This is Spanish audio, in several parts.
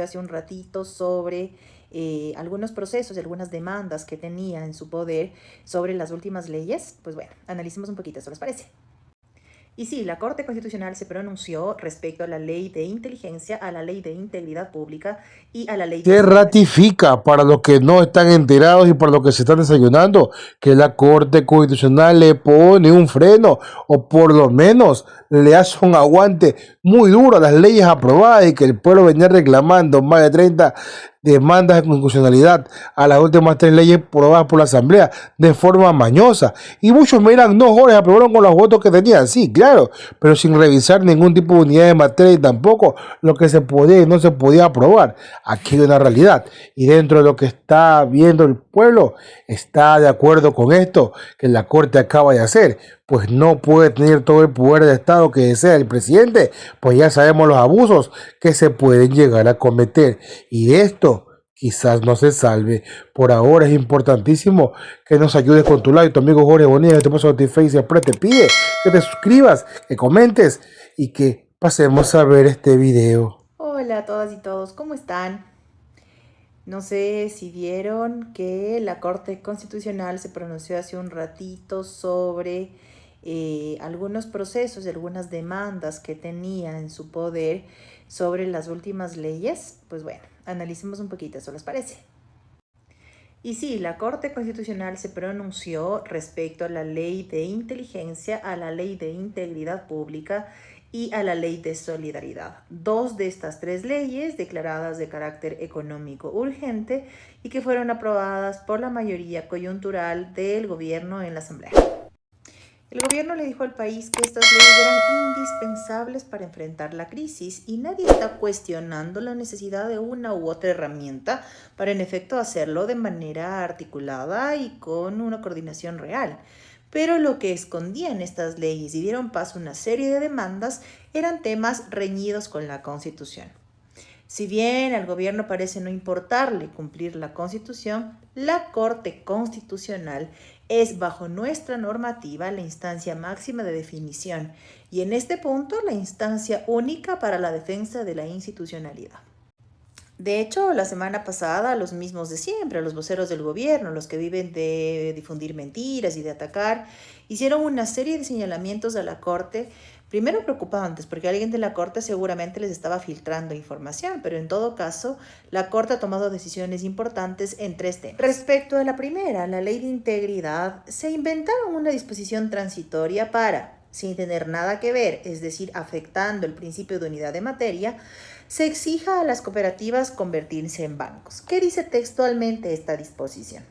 hace un ratito sobre algunos procesos y algunas demandas que tenía en su poder sobre las últimas leyes. Pues bueno, analicemos un poquito, ¿eso les parece? Y sí, la Corte Constitucional se pronunció respecto a la Ley de Inteligencia, a la Ley de Integridad Pública y a la Ley de Se Solidaridad. ratifica para los que no están enterados y para los que se están desayunando que la Corte Constitucional le pone un freno o por lo menos le hace un aguante muy duro a las leyes aprobadas y que el pueblo venía reclamando más de 30 demandas de constitucionalidad a las últimas 3 leyes aprobadas por la Asamblea de forma mañosa. Y muchos miran, no, Jorge, aprobaron con los votos que tenían, sí, claro, pero sin revisar ningún tipo de unidad de materia y tampoco lo que se podía y no se podía aprobar. Aquí hay una realidad y dentro de lo que está viendo el pueblo está de acuerdo con esto que la Corte acaba de hacer. Pues no puede tener todo el poder de Estado que desea el presidente, pues ya sabemos los abusos que se pueden llegar a cometer y de esto quizás no se salve. Por ahora es importantísimo que nos ayudes con tu like. Tu amigo Jorge Bonilla, te paso a ti Facebook, siempre te pide que te suscribas, que comentes y que pasemos a ver este video. Hola a todas y todos, ¿cómo están? No sé si vieron que la Corte Constitucional se pronunció hace un ratito sobre algunos procesos y algunas demandas que tenía en su poder sobre las últimas leyes. Pues bueno, analicemos un poquito, ¿eso les parece? Y sí, la Corte Constitucional se pronunció respecto a la Ley de Inteligencia, a la Ley de Integridad Pública y a la Ley de Solidaridad. Dos de estas 3 leyes declaradas de carácter económico urgente y que fueron aprobadas por la mayoría coyuntural del gobierno en la Asamblea. El gobierno le dijo al país que estas leyes eran indispensables para enfrentar la crisis y nadie está cuestionando la necesidad de una u otra herramienta para en efecto hacerlo de manera articulada y con una coordinación real. Pero lo que escondían estas leyes y dieron paso a una serie de demandas eran temas reñidos con la Constitución. Si bien al gobierno parece no importarle cumplir la Constitución, la Corte Constitucional es bajo nuestra normativa la instancia máxima de definición y en este punto la instancia única para la defensa de la institucionalidad. De hecho, la semana pasada los mismos de siempre, los voceros del gobierno, los que viven de difundir mentiras y de atacar, hicieron una serie de señalamientos a la Corte. Primero preocupantes, porque alguien de la Corte seguramente les estaba filtrando información, pero en todo caso, la Corte ha tomado decisiones importantes en 3 temas. Respecto a la primera, la Ley de Integridad, se inventaron una disposición transitoria para, sin tener nada que ver, es decir, afectando el principio de unidad de materia, se exija a las cooperativas convertirse en bancos. ¿Qué dice textualmente esta disposición?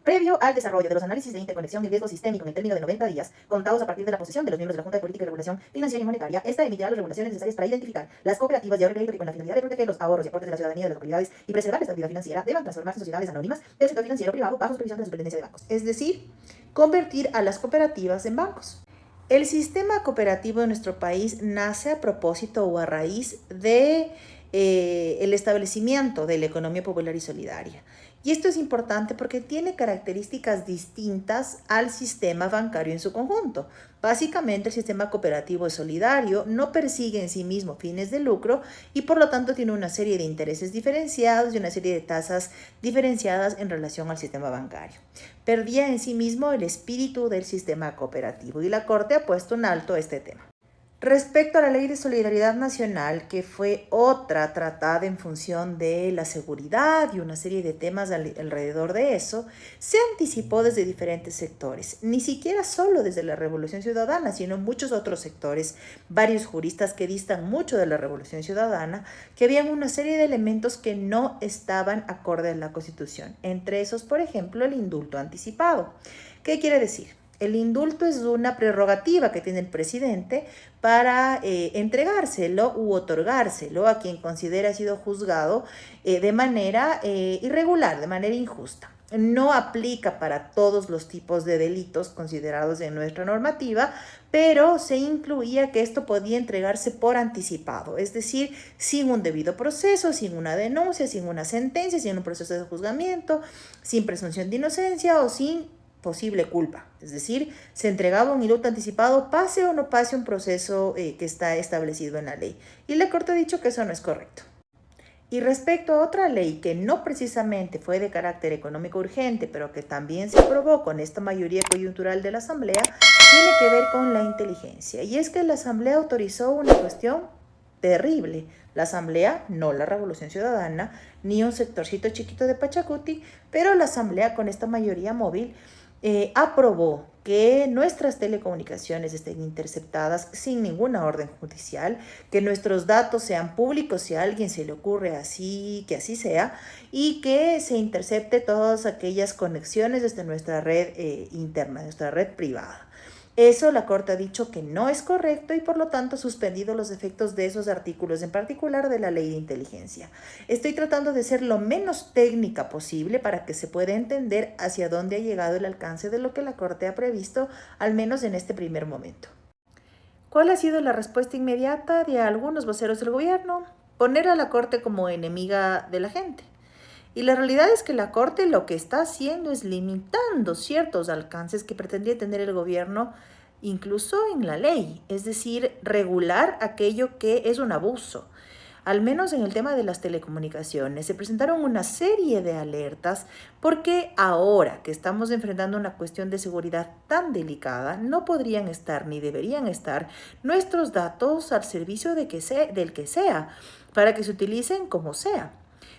Previo al desarrollo de los análisis de interconexión y riesgo sistémico en el término de 90 días, contados a partir de la posesión de los miembros de la Junta de Política y Regulación Financiera y Monetaria, esta emitirá las regulaciones necesarias para identificar las cooperativas de ahorro y crédito que con la finalidad de proteger los ahorros y aportes de la ciudadanía de las localidades y preservar la estabilidad financiera deban transformarse en sociedades anónimas del sector financiero privado bajo supervisión de la Superintendencia de Bancos. Es decir, convertir a las cooperativas en bancos. El sistema cooperativo de nuestro país nace a propósito o a raíz de el establecimiento de la economía popular y solidaria. Y esto es importante porque tiene características distintas al sistema bancario en su conjunto. Básicamente, el sistema cooperativo es solidario, no persigue en sí mismo fines de lucro y por lo tanto tiene una serie de intereses diferenciados y una serie de tasas diferenciadas en relación al sistema bancario. Perdía en sí mismo el espíritu del sistema cooperativo y la Corte ha puesto un alto a este tema. Respecto a la Ley de Solidaridad Nacional, que fue otra tratada en función de la seguridad y una serie de temas alrededor de eso, se anticipó desde diferentes sectores, ni siquiera solo desde la Revolución Ciudadana, sino muchos otros sectores, varios juristas que distan mucho de la Revolución Ciudadana, que habían una serie de elementos que no estaban acorde a la Constitución, entre esos, por ejemplo, el indulto anticipado. ¿Qué quiere decir? El indulto es una prerrogativa que tiene el presidente para entregárselo u otorgárselo a quien considera ha sido juzgado de manera irregular, de manera injusta. No aplica para todos los tipos de delitos considerados en nuestra normativa, pero se incluía que esto podía entregarse por anticipado, es decir, sin un debido proceso, sin una denuncia, sin una sentencia, sin un proceso de juzgamiento, sin presunción de inocencia o sin posible culpa. Es decir, se entregaba un indulto anticipado, pase o no pase un proceso que está establecido en la ley. Y la Corte ha dicho que eso no es correcto. Y respecto a otra ley que no precisamente fue de carácter económico urgente, pero que también se aprobó con esta mayoría coyuntural de la Asamblea, tiene que ver con la inteligencia. Y es que la Asamblea autorizó una cuestión terrible. La Asamblea, no la Revolución Ciudadana, ni un sectorcito chiquito de Pachacuti, pero la Asamblea con esta mayoría móvil aprobó que nuestras telecomunicaciones estén interceptadas sin ninguna orden judicial, que nuestros datos sean públicos si a alguien se le ocurre así, que así sea, y que se intercepte todas aquellas conexiones desde nuestra red interna, nuestra red privada. Eso la Corte ha dicho que no es correcto y por lo tanto ha suspendido los efectos de esos artículos, en particular de la Ley de Inteligencia. Estoy tratando de ser lo menos técnica posible para que se pueda entender hacia dónde ha llegado el alcance de lo que la Corte ha previsto, al menos en este primer momento. ¿Cuál ha sido la respuesta inmediata de algunos voceros del gobierno? Poner a la Corte como enemiga de la gente. Y la realidad es que la Corte lo que está haciendo es limitando ciertos alcances que pretendía tener el gobierno incluso en la ley, es decir, regular aquello que es un abuso. Al menos en el tema de las telecomunicaciones, se presentaron una serie de alertas porque ahora que estamos enfrentando una cuestión de seguridad tan delicada, no podrían estar ni deberían estar nuestros datos al servicio del que sea, para que se utilicen como sea.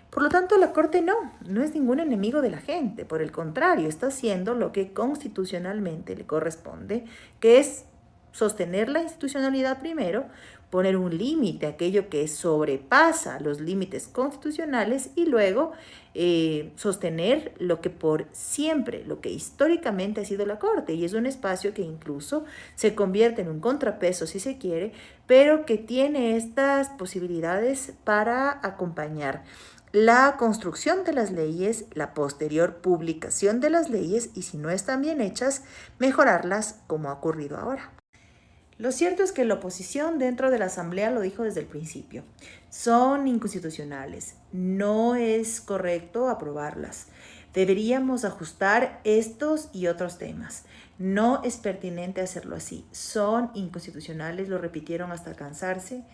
Por lo tanto, la Corte no es ningún enemigo de la gente. Por el contrario, está haciendo lo que constitucionalmente le corresponde, que es sostener la institucionalidad primero, poner un límite a aquello que sobrepasa los límites constitucionales y luego sostener lo que por siempre, lo que históricamente ha sido la Corte. Y es un espacio que incluso se convierte en un contrapeso, si se quiere, pero que tiene estas posibilidades para acompañar la construcción de las leyes, la posterior publicación de las leyes y, si no están bien hechas, mejorarlas como ha ocurrido ahora. Lo cierto es que la oposición dentro de la Asamblea lo dijo desde el principio. Son inconstitucionales. No es correcto aprobarlas. Deberíamos ajustar estos y otros temas. No es pertinente hacerlo así. Son inconstitucionales, lo repitieron hasta cansarse.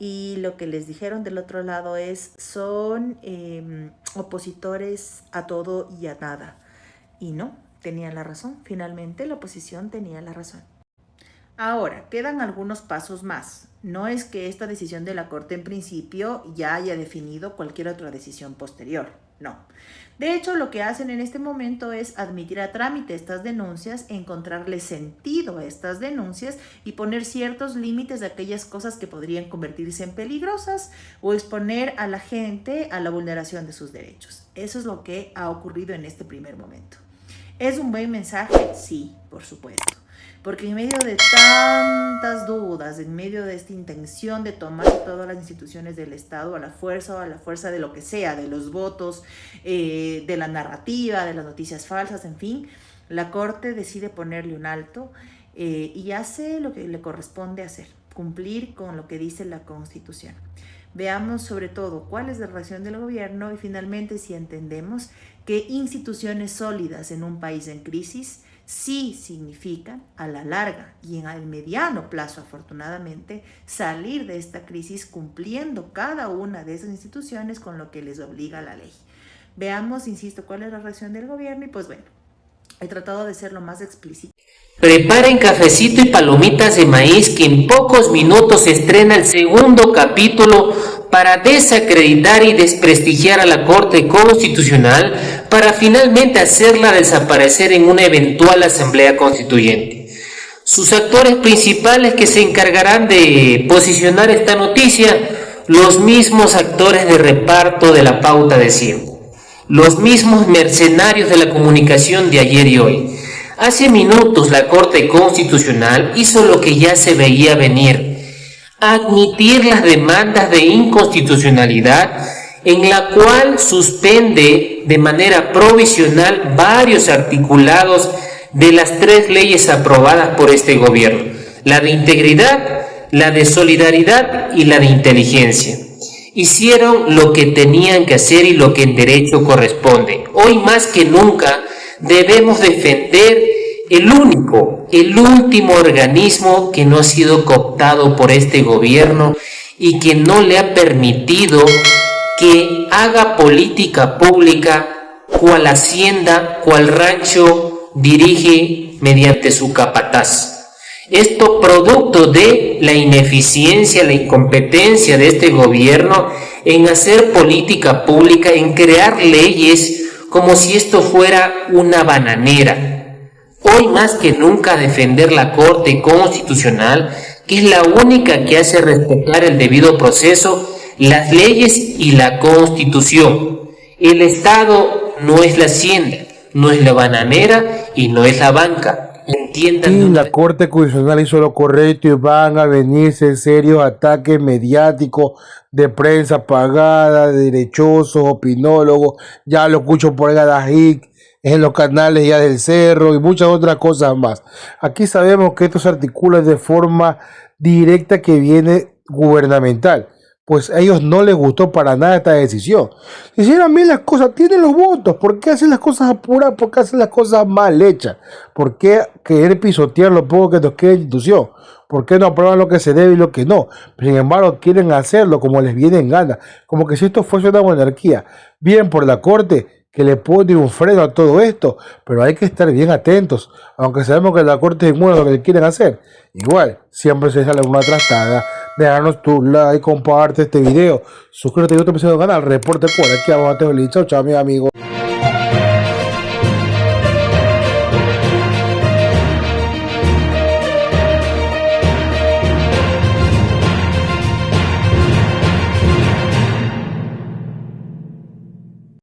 Y lo que les dijeron del otro lado es, son opositores a todo y a nada. Y no, tenían la razón. Finalmente la oposición tenía la razón. Ahora, quedan algunos pasos más. No es que esta decisión de la Corte en principio ya haya definido cualquier otra decisión posterior. No. De hecho, lo que hacen en este momento es admitir a trámite estas denuncias, encontrarle sentido a estas denuncias y poner ciertos límites a aquellas cosas que podrían convertirse en peligrosas o exponer a la gente a la vulneración de sus derechos. Eso es lo que ha ocurrido en este primer momento. ¿Es un buen mensaje? Sí, por supuesto. Porque en medio de tantas dudas, en medio de esta intención de tomar todas las instituciones del Estado a la fuerza de lo que sea, de los votos, de la narrativa, de las noticias falsas, en fin, la Corte decide ponerle un alto y hace lo que le corresponde hacer, cumplir con lo que dice la Constitución. Veamos sobre todo cuál es la reacción del gobierno y finalmente si entendemos que instituciones sólidas en un país en crisis sí significan a la larga y en el mediano plazo, afortunadamente, salir de esta crisis cumpliendo cada una de esas instituciones con lo que les obliga la ley. Veamos, insisto, cuál es la reacción del gobierno y pues bueno, he tratado de ser lo más explícito. Preparen cafecito y palomitas de maíz que en pocos minutos se estrena el segundo capítulo para desacreditar y desprestigiar a la Corte Constitucional para finalmente hacerla desaparecer en una eventual Asamblea Constituyente. Sus actores principales que se encargarán de posicionar esta noticia, los mismos actores de reparto de la pauta de siempre, los mismos mercenarios de la comunicación de ayer y hoy. Hace minutos la Corte Constitucional hizo lo que ya se veía venir: admitir las demandas de inconstitucionalidad, en la cual suspende de manera provisional varios articulados de las 3 leyes aprobadas por este gobierno: la de integridad, la de solidaridad y la de inteligencia. Hicieron lo que tenían que hacer y lo que en derecho corresponde. Hoy más que nunca debemos defender el último organismo que no ha sido cooptado por este gobierno y que no le ha permitido que haga política pública cual hacienda, cual rancho dirige mediante su capataz. Esto producto de la ineficiencia, la incompetencia de este gobierno en hacer política pública, en crear leyes como si esto fuera una bananera. Hoy más que nunca defender la Corte Constitucional, que es la única que hace respetar el debido proceso, las leyes y la Constitución. El Estado no es la hacienda, no es la bananera y no es la banca. Entiendan. Y la Corte Constitucional hizo lo correcto y van a venirse serios ataques mediáticos de prensa pagada, de derechosos, opinólogos. Ya lo escucho por ahí en los canales ya del Cerro y muchas otras cosas más. Aquí sabemos que esto se articula de forma directa que viene gubernamental. Pues a ellos no les gustó para nada esta decisión. Hicieron bien las cosas, tienen los votos. ¿Por qué hacen las cosas apuradas? ¿Por qué hacen las cosas mal hechas? ¿Por qué querer pisotear lo poco que nos queda de institución? ¿Por qué no aprueban lo que se debe y lo que no? Sin embargo, quieren hacerlo como les viene en gana. Como que si esto fuese una monarquía. Bien por la Corte, que le pone un freno a todo esto, pero hay que estar bien atentos, aunque sabemos que la Corte es inmune a lo que quieren hacer. Igual, siempre se sale una trastada. Déjanos tu like, comparte este video, suscríbete a YouTube al canal, reporte por aquí abajo, te feliz, chao, chao, mi amigo.